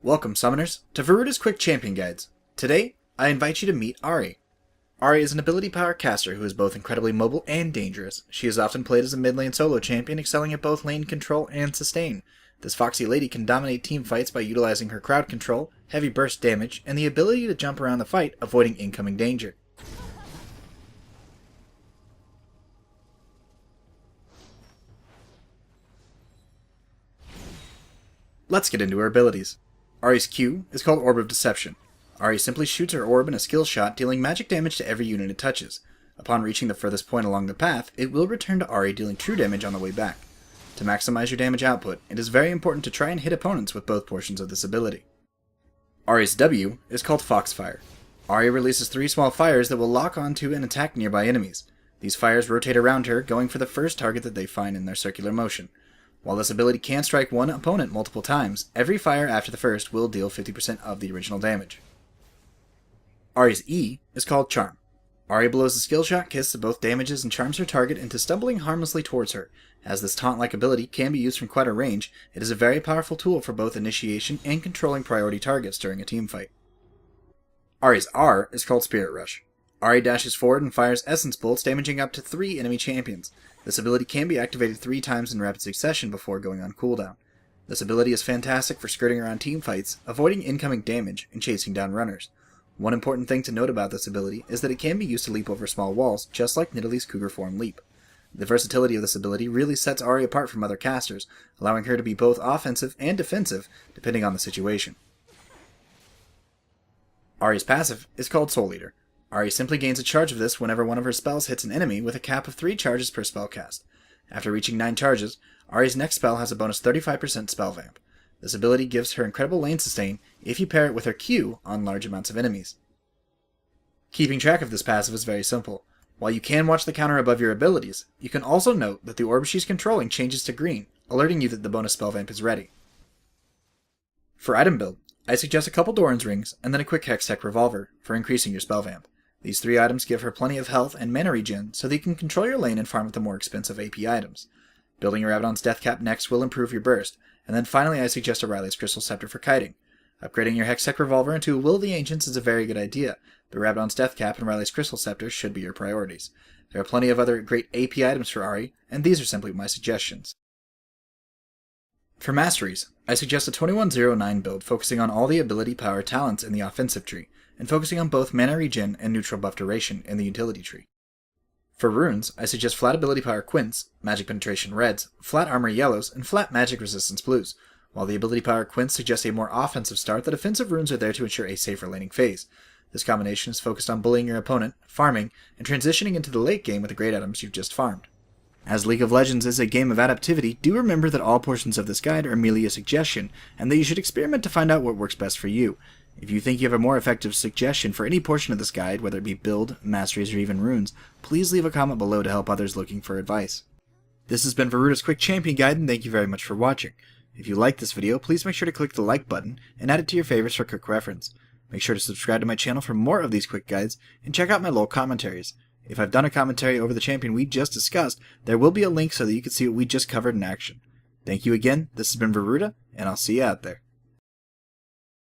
Welcome, summoners, to Veruda's Quick Champion Guides. Today, I invite you to meet Ahri. Ahri is an ability power caster who is both incredibly mobile and dangerous. She is often played as a mid lane solo champion, excelling at both lane control and sustain. This foxy lady can dominate team fights by utilizing her crowd control, heavy burst damage, and the ability to jump around the fight, avoiding incoming danger. Let's get into her abilities. Ahri's Q is called Orb of Deception. Ahri simply shoots her orb in a skill shot, dealing magic damage to every unit it touches. Upon reaching the furthest point along the path, it will return to Ahri, dealing true damage on the way back. To maximize your damage output, it is very important to try and hit opponents with both portions of this ability. Ahri's W is called Foxfire. Ahri releases 3 small fires that will lock onto and attack nearby enemies. These fires rotate around her, going for the first target that they find in their circular motion. While this ability can strike one opponent multiple times, every fire after the first will deal 50% of the original damage. Ahri's E is called Charm. Ahri blows a skill shot kiss that both damages and charms her target into stumbling harmlessly towards her. As this taunt-like ability can be used from quite a range, it is a very powerful tool for both initiation and controlling priority targets during a team fight. Ahri's R is called Spirit Rush. Ahri dashes forward and fires Essence Bolts, damaging up to 3 enemy champions. This ability can be activated 3 times in rapid succession before going on cooldown. This ability is fantastic for skirting around team fights, avoiding incoming damage, and chasing down runners. One important thing to note about this ability is that it can be used to leap over small walls, just like Nidalee's Cougar Form Leap. The versatility of this ability really sets Ahri apart from other casters, allowing her to be both offensive and defensive, depending on the situation. Ahri's passive is called Soul Eater. Ahri simply gains a charge of this whenever one of her spells hits an enemy, with a cap of 3 charges per spell cast. After reaching 9 charges, Ahri's next spell has a bonus 35% spell vamp. This ability gives her incredible lane sustain if you pair it with her Q on large amounts of enemies. Keeping track of this passive is very simple. While you can watch the counter above your abilities, you can also note that the orb she's controlling changes to green, alerting you that the bonus spell vamp is ready. For item build, I suggest a couple Doran's rings and then a quick Hextech revolver for increasing your spell vamp. These 3 items give her plenty of health and mana regen, so that you can control your lane and farm with the more expensive AP items. Building your Abaddon's Deathcap next will improve your burst, and then finally I suggest a Riley's Crystal Scepter for kiting. Upgrading your Hextech Revolver into a Will of the Ancients is a very good idea, but Abaddon's Deathcap and Riley's Crystal Scepter should be your priorities. There are plenty of other great AP items for Ahri, and these are simply my suggestions. For masteries, I suggest a 2109 build focusing on all the ability power talents in the offensive tree, and focusing on both mana regen and neutral buff duration in the utility tree. For runes, I suggest flat ability power quints, magic penetration reds, flat armor yellows, and flat magic resistance blues. While the ability power quints suggest a more offensive start, the defensive runes are there to ensure a safer laning phase. This combination is focused on bullying your opponent, farming, and transitioning into the late game with the great items you've just farmed. As League of Legends is a game of adaptivity, do remember that all portions of this guide are merely a suggestion, and that you should experiment to find out what works best for you. If you think you have a more effective suggestion for any portion of this guide, whether it be build, masteries, or even runes, please leave a comment below to help others looking for advice. This has been Veruda's Quick Champion Guide, and thank you very much for watching. If you liked this video, please make sure to click the like button and add it to your favorites for quick reference. Make sure to subscribe to my channel for more of these quick guides, and check out my LOL commentaries. If I've done a commentary over the champion we just discussed, there will be a link so that you can see what we just covered in action. Thank you again, this has been Veruda, and I'll see you out there.